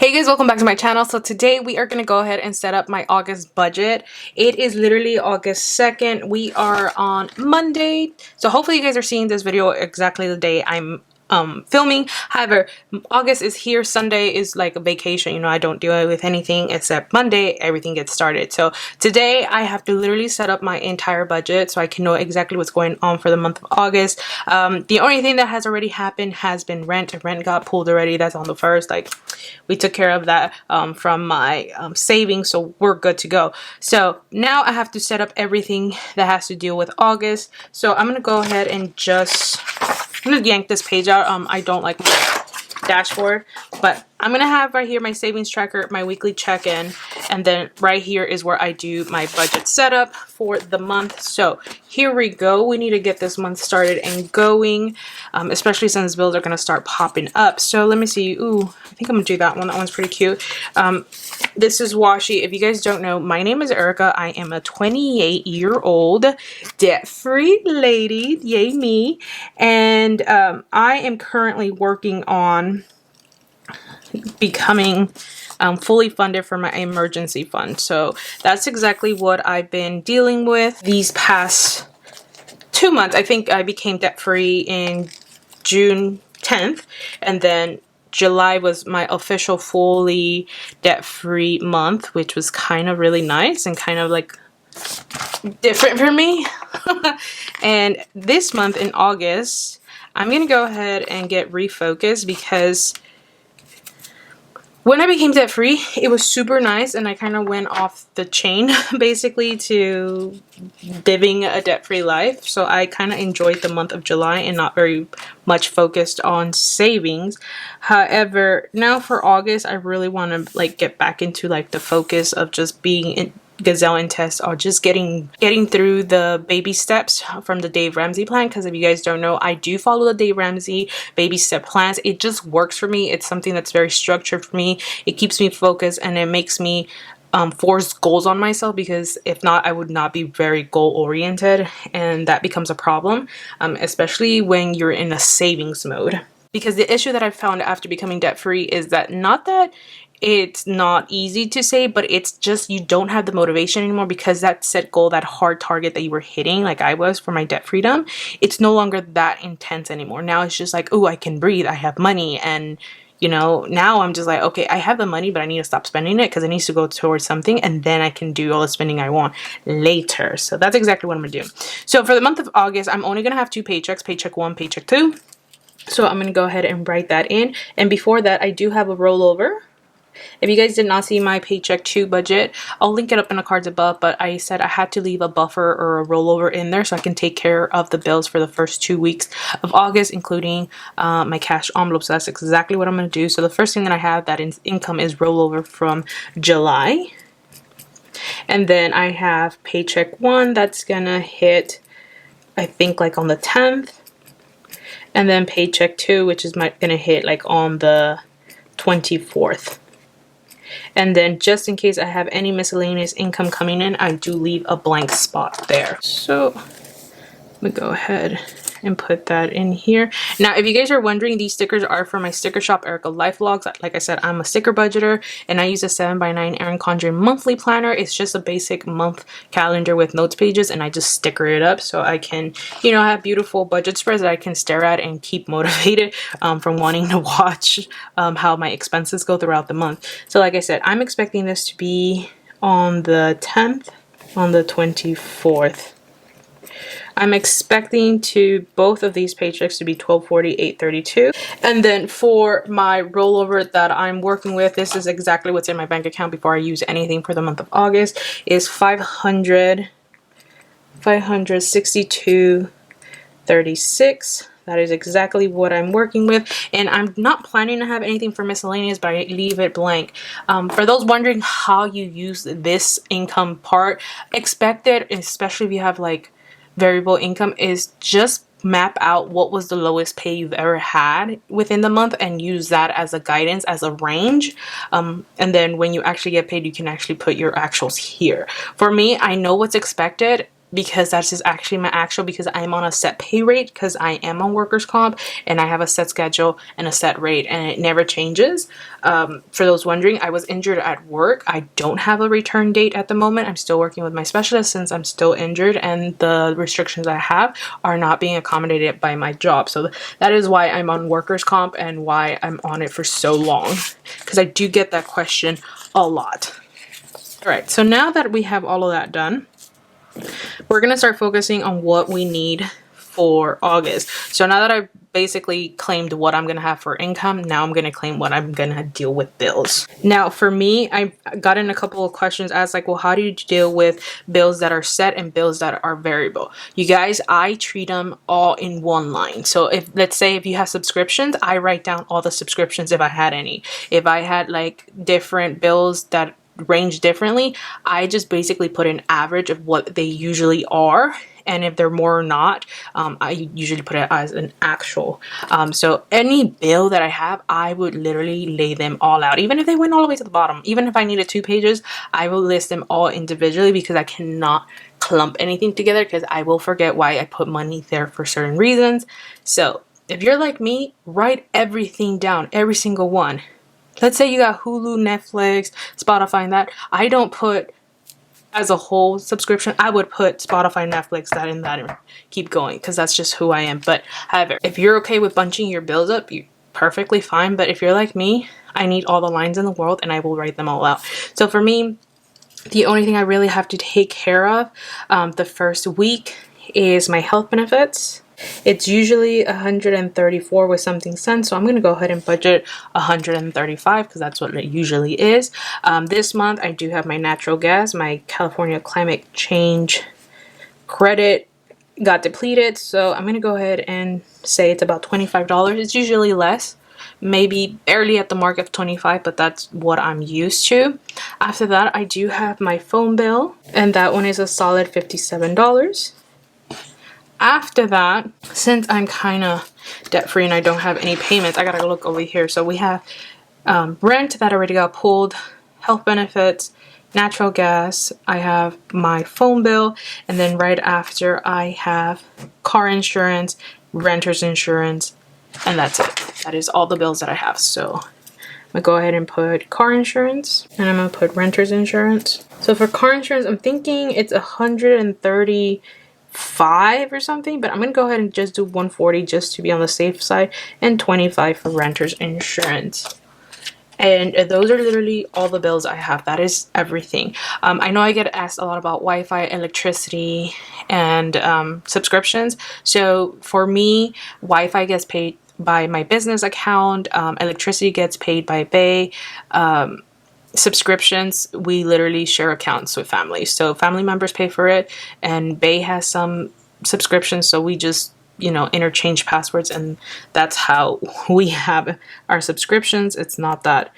Hey guys, welcome back to my channel. So today we are going to go ahead and set up my August budget. It is literally August 2nd. We are on Monday. So hopefully you guys are seeing this video exactly the day I'm filming. However, August is here. Sunday is like a vacation. You know, I don't deal with anything except Monday. Everything gets started. So today I have to literally set up my entire budget so I can know exactly what's going on for the month of August. The only thing that has already happened has been rent. Rent got pulled already. That's on the 1st. Like, we took care of that from my savings, so we're good to go. So now I have to set up everything that has to deal with August. So I'm gonna go ahead and I'm gonna yank this page out. I don't like my dashboard, but I'm gonna have right here my savings tracker, my weekly check-in, and then right here is where I do my budget setup for the month. So here we go. We need to get this month started and going, especially since bills are gonna start popping up. So let me see. Ooh, I think I'm gonna do that one. That one's pretty cute. This is washi. If you guys don't know, my name is Erika. I am a 28-year-old debt-free lady. Yay me. And I am currently working on becoming fully funded for my emergency fund. So that's exactly what I've been dealing with these past 2 months. I think I became debt-free in June 10th, and then July was my official fully debt-free month, which was kind of really nice and kind of like different for me. And this month in August, I'm gonna go ahead and get refocused, because when I became debt-free, it was super nice, and I kind of went off the chain basically to living a debt-free life. So I kind of enjoyed the month of July and not very much focused on savings. However, now for August, I really want to like get back into like the focus of just being in gazelle and test, or just getting through the baby steps from the Dave Ramsey plan. Because if you guys don't know, I do follow the Dave Ramsey baby step plans. It just works for me. It's something that's very structured for me. It keeps me focused, and it makes me force goals on myself, because if not, I would not be very goal oriented, and that becomes a problem, especially when you're in a savings mode. Because the issue that I found after becoming debt free is that not that it's not easy to save, but it's just you don't have the motivation anymore, because that set goal, that hard target that you were hitting, like I was for my debt freedom, it's no longer that intense anymore. Now it's just like, oh, I can breathe, I have money, and you know, now I'm just like, okay, I have the money, but I need to stop spending it because it needs to go towards something, and then I can do all the spending I want later. So that's exactly what I'm gonna do. So for the month of August, I'm only gonna have 2 paychecks, paycheck 1, paycheck 2. So I'm going to go ahead and write that in. And before that, I do have a rollover. If you guys did not see my paycheck 2 budget, I'll link it up in the cards above, but I said I had to leave a buffer or a rollover in there so I can take care of the bills for the first 2 weeks of August, including my cash envelope. So that's exactly what I'm going to do. So the first thing that I have that income is rollover from July. And then I have paycheck 1 that's going to hit, I think, like on the 10th. And then paycheck 2, which is gonna hit like on the 24th. And then just in case I have any miscellaneous income coming in, I do leave a blank spot there. So let me go ahead and put that in here. Now, if you guys are wondering, these stickers are for my sticker shop, erikalifevlogs. Like I said, I'm a sticker budgeter, and I use a 7x9 Erin Condren monthly planner. It's just a basic month calendar with notes pages, and I just sticker it up so I can, you know, have beautiful budget spreads that I can stare at and keep motivated from wanting to watch how my expenses go throughout the month. So like I said, I'm expecting this to be on the 10th, on the 24th. I'm expecting both of these paychecks to be $12.40, $8.32. And then for my rollover that I'm working with, this is exactly what's in my bank account before I use anything for the month of August, is $562.36. That is exactly what I'm working with, and I'm not planning to have anything for miscellaneous, but I leave it blank. For those wondering how you use this income part, expect it, especially if you have like variable income, is just map out what was the lowest pay you've ever had within the month and use that as a guidance, as a range. And then when you actually get paid, you can actually put your actuals here. For me, I know what's expected because that's just actually my actual, because I'm on a set pay rate because I am on workers comp and I have a set schedule and a set rate and it never changes. For those wondering, I was injured at work. I don't have a return date at the moment. I'm still working with my specialist since I'm still injured and the restrictions I have are not being accommodated by my job. So that is why I'm on workers comp and why I'm on it for so long, because I do get that question a lot. All right, so now that we have all of that done, we're going to start focusing on what we need for August. So now that I've basically claimed what I'm going to have for income, now I'm going to claim what I'm going to deal with bills. Now for me, I got in a couple of questions as like, well, how do you deal with bills that are set and bills that are variable? You guys, I treat them all in one line. So if, let's say if you have subscriptions, I write down all the subscriptions if I had any. If I had like different bills that range differently, I just basically put an average of what they usually are, and if they're more or not, I usually put it as an actual. So any bill that I have, I would literally lay them all out, even if they went all the way to the bottom. Even if I needed 2 pages, I will list them all individually because I cannot clump anything together because I will forget why I put money there for certain reasons. So if you're like me, write everything down, every single one. Let's say you got Hulu, Netflix, Spotify, and that. I don't put as a whole subscription. I would put Spotify, Netflix, that and that, and keep going because that's just who I am. But however, if you're okay with bunching your bills up, you're perfectly fine. But if you're like me, I need all the lines in the world and I will write them all out. So for me, the only thing I really have to take care of the first week is my health benefits. It's usually 134 with something cents, so I'm going to go ahead and budget 135 because that's what it usually is. This month I do have my natural gas. My California climate change credit got depleted, so I'm going to go ahead and say it's about $25. It's usually less, maybe barely at the mark of 25, but that's what I'm used to. After that, I do have my phone bill, and that one is a solid $57. After that, since I'm kind of debt-free and I don't have any payments, I gotta look over here. So we have rent that already got pulled, health benefits, natural gas, I have my phone bill, and then right after I have car insurance, renter's insurance, and that's it. That is all the bills that I have. So I'm gonna go ahead and put car insurance, and I'm gonna put renter's insurance. So for car insurance, I'm thinking it's 135 or something, but I'm gonna go ahead and just do 140 just to be on the safe side, and 25 for renter's insurance. And those are literally all the bills I have. That is everything. I know I get asked a lot about Wi-Fi, electricity, and subscriptions. So for me, Wi-Fi gets paid by my business account, electricity gets paid by Bay, subscriptions, we literally share accounts with family. So family members pay for it, and Bay has some subscriptions, so we just, you know, interchange passwords, and that's how we have our subscriptions. It's not that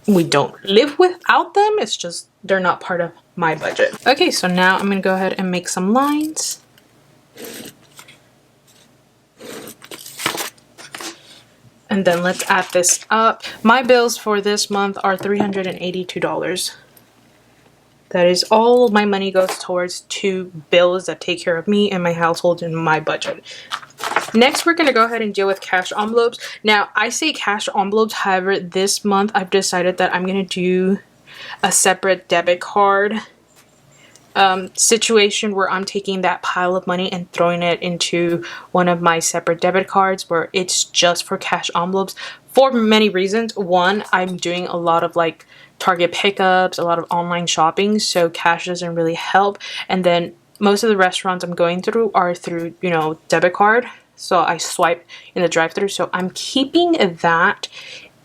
we don't live without them, it's just they're not part of my budget. Okay, so now I'm gonna go ahead and make some lines. And then let's add this up. My bills for this month are $382. That is all my money goes towards 2 bills that take care of me and my household and my budget. Next, we're going to go ahead and deal with cash envelopes. Now, I say cash envelopes, however, this month I've decided that I'm going to do a separate debit card situation where I'm taking that pile of money and throwing it into one of my separate debit cards where it's just for cash envelopes for many reasons. One, I'm doing a lot of like Target pickups, a lot of online shopping, so cash doesn't really help. And then most of the restaurants I'm going through are through, you know, debit card. So I swipe in the drive-thru. So I'm keeping that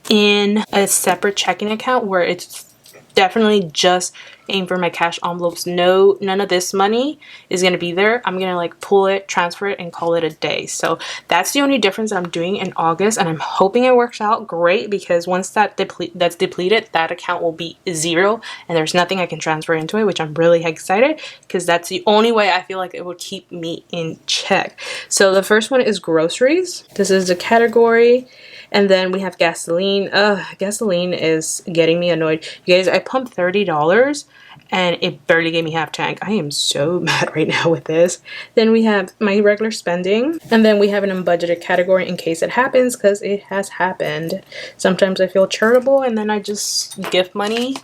in a separate checking account where it's definitely just aim for my cash envelopes. No, none of this money is going to be there. I'm going to like pull it, transfer it, and call it a day. So that's the only difference that I'm doing in August, and I'm hoping it works out great, because once that's depleted, that account will be 0 and there's nothing I can transfer into it, which I'm really excited because that's the only way I feel like it would keep me in check. So the first one is groceries. This is the category. And then we have gasoline. Gasoline is getting me annoyed. You guys, I pumped $30 and it barely gave me half tank. I am so mad right now with this. Then we have my regular spending, and then we have an unbudgeted category in case it happens, because it has happened. Sometimes I feel charitable and then I just gift money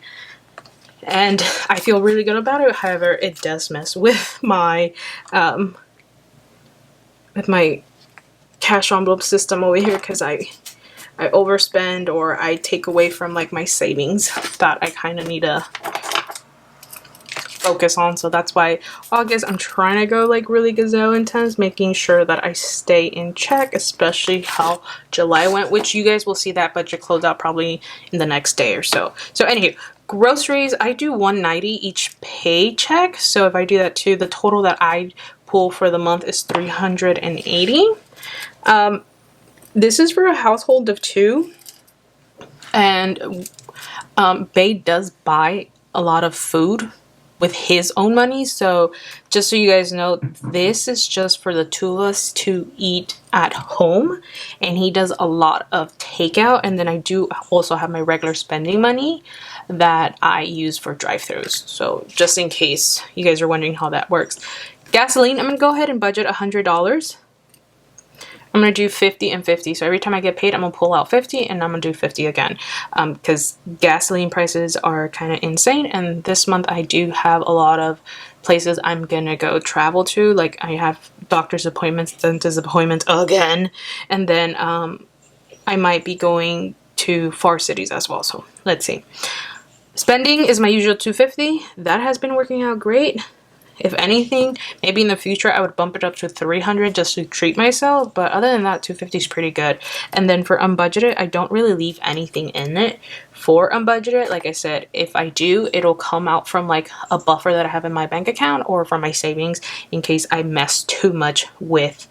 and I feel really good about it. However, it does mess with my cash envelope system over here, because I overspend or I take away from like my savings that I kind of need to focus on. So that's why August I'm trying to go like really gazelle intense, making sure that I stay in check, especially how July went, which you guys will see that budget close out probably in the next day or so. So anywho, groceries, I do $190 each paycheck. So if I do that too, the total that I pull for the month is $380. This is for a household of 2, and Bae does buy a lot of food with his own money. So just so you guys know, this is just for the 2 of us to eat at home, and he does a lot of takeout. And then I do also have my regular spending money that I use for drive-thrus. So just in case you guys are wondering how that works. Gasoline, I'm gonna go ahead and budget $100. I'm going to do 50 and 50. So every time I get paid, I'm going to pull out 50 and I'm going to do 50 again. Because gasoline prices are kind of insane. And this month I do have a lot of places I'm going to go travel to. Like I have doctor's appointments, dentist appointments again. And then I might be going to far cities as well. So let's see. Spending is my usual $250. That has been working out great. If anything, maybe in the future I would bump it up to $300 just to treat myself. But other than that, $250 is pretty good. And then for unbudgeted, I don't really leave anything in it for unbudgeted. Like I said, if I do, it'll come out from like a buffer that I have in my bank account or from my savings in case I mess too much with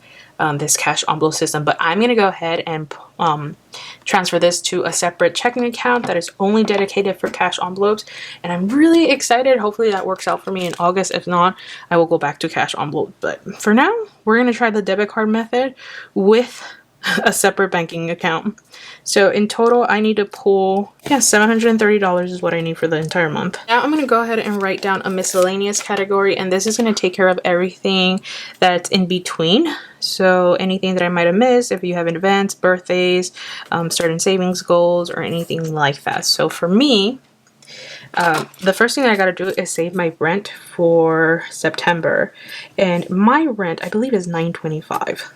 this cash envelope system. But I'm going to go ahead and transfer this to a separate checking account that is only dedicated for cash envelopes, and I'm really excited. Hopefully that works out for me in August. If not, I will go back to cash envelope. But for now, we're going to try the debit card method with a separate banking account. So in total, I need to pull, $730 is what I need for the entire month. Now I'm going to go ahead and write down a miscellaneous category, and this is going to take care of everything that's in between. So anything that I might have missed, if you have events, birthdays, certain savings goals, or anything like that. So for me, the first thing that I got to do is save my rent for September. And my rent, I believe, is $925.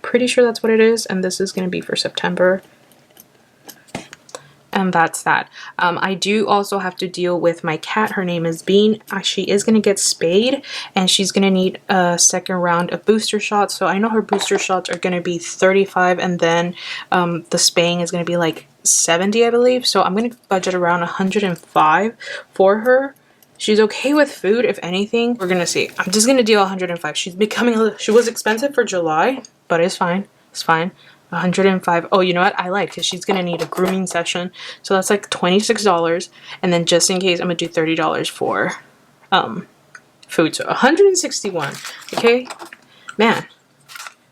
Pretty sure that's what it is, and this is going to be for September. And that's that. I do also have to deal with my cat. Her name is Bean. She is going to get spayed, and she's going to need a second round of booster shots. So I know her booster shots are going to be $35, and then the spaying is going to be like $70, I believe. So I'm going to budget around $105 for her. She's okay with food, if anything. We're gonna see. I'm just gonna deal $105. She's becoming she was expensive for July, but it's fine. It's fine. $105. Oh, you know what? I like, because she's gonna need a grooming session. So that's like $26. And then just in case, I'm gonna do $30 for food. So $161. Okay? Man.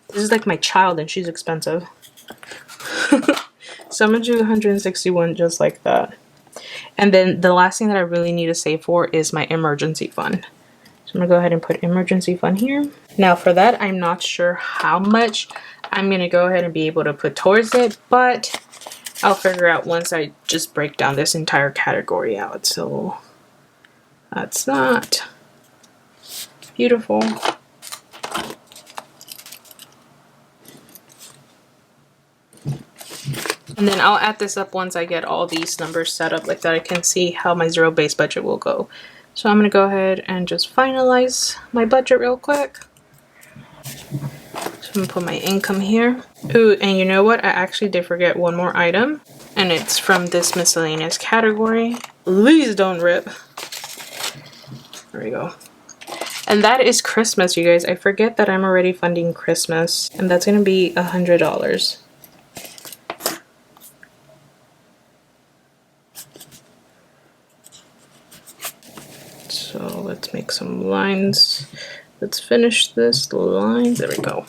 This is like my child and she's expensive. So I'm gonna do $161 just like that. And then the last thing that I really need to save for is my emergency fund. So I'm going to go ahead and put emergency fund here. Now for that, I'm not sure how much I'm going to go ahead and be able to put towards it, but I'll figure out once I just break down this entire category out. So that's that. Beautiful. And then I'll add this up once I get all these numbers set up like that. I can see how my zero base budget will go. So I'm going to go ahead and just finalize my budget real quick. So I'm going to put my income here. Ooh, and you know what? I actually did forget one more item. And it's from this miscellaneous category. Please don't rip. There we go. And that is Christmas, you guys. I forget that I'm already funding Christmas. And that's going to be $100. So let's make some lines. Let's finish this lines. There we go.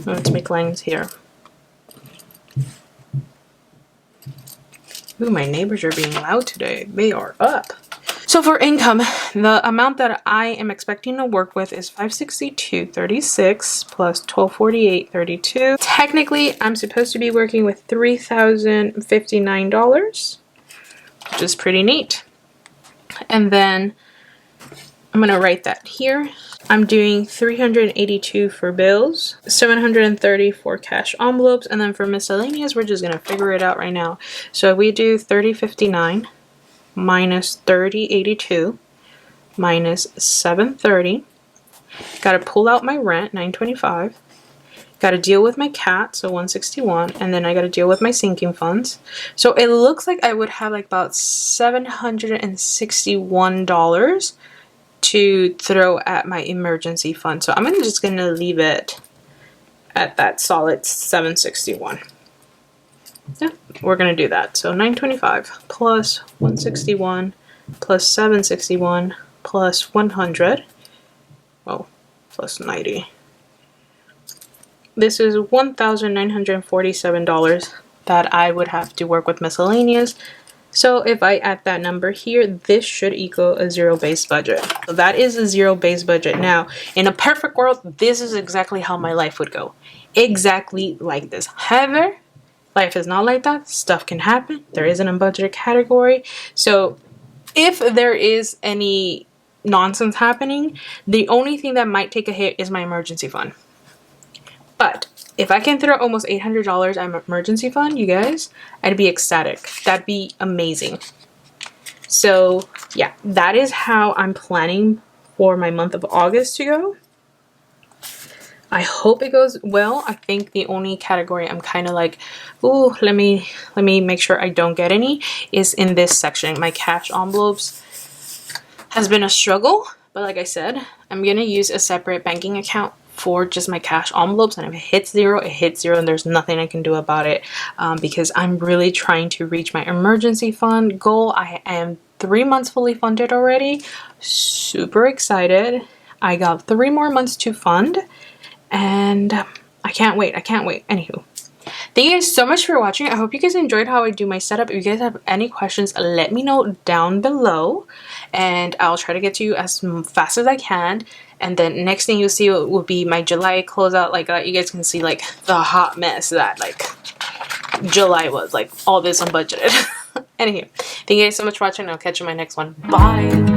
Let's make lines here. Ooh, my neighbors are being loud today. They are up. So for income, the amount that I am expecting to work with is $562.36 plus $1248.32. Technically, I'm supposed to be working with $3,059, which is pretty neat. And then I'm gonna write that here. I'm doing $382 for bills, $730 for cash envelopes, and then for miscellaneous, we're just gonna figure it out right now. So we do $30.59 minus $30.82 minus $730. Gotta pull out my rent, $925. Gotta deal with my cat, so $161, and then I gotta deal with my sinking funds. So it looks like I would have like about $761 to throw at my emergency fund. So I'm just gonna leave it at that solid 761. Yeah, we're gonna do that. So 925 plus 161 plus 761 plus 100. Oh, plus 90. This is $1,947 that I would have to work with miscellaneous. So if I add that number here, this should equal a zero-based budget. So that is a zero-based budget. Now, in a perfect world, this is exactly how my life would go. Exactly like this. However, life is not like that. Stuff can happen. There is an unbudgeted category. So if there is any nonsense happening, the only thing that might take a hit is my emergency fund. But if I can throw almost $800 at my emergency fund, you guys, I'd be ecstatic. That'd be amazing. So yeah, that is how I'm planning for my month of August to go. I hope it goes well. I think the only category I'm kind of like, ooh, let me make sure I don't get any is in this section. My cash envelopes has been a struggle, but like I said, I'm gonna use a separate banking account for just my cash envelopes, and if it hits zero, it hits zero, and there's nothing I can do about it, because I'm really trying to reach my emergency fund goal. I am 3 months fully funded already. Super excited. I got 3 more months to fund, and I can't wait. Anywho, thank you guys so much for watching. I hope you guys enjoyed how I do my setup. If you guys have any questions, let me know down below, and I'll try to get to you as fast as I can. And then next thing you'll see will be my July closeout. Like you guys can see like the hot mess that like July was, like all this unbudgeted. Anyway, thank you guys so much for watching. I'll catch you in my next one. Bye.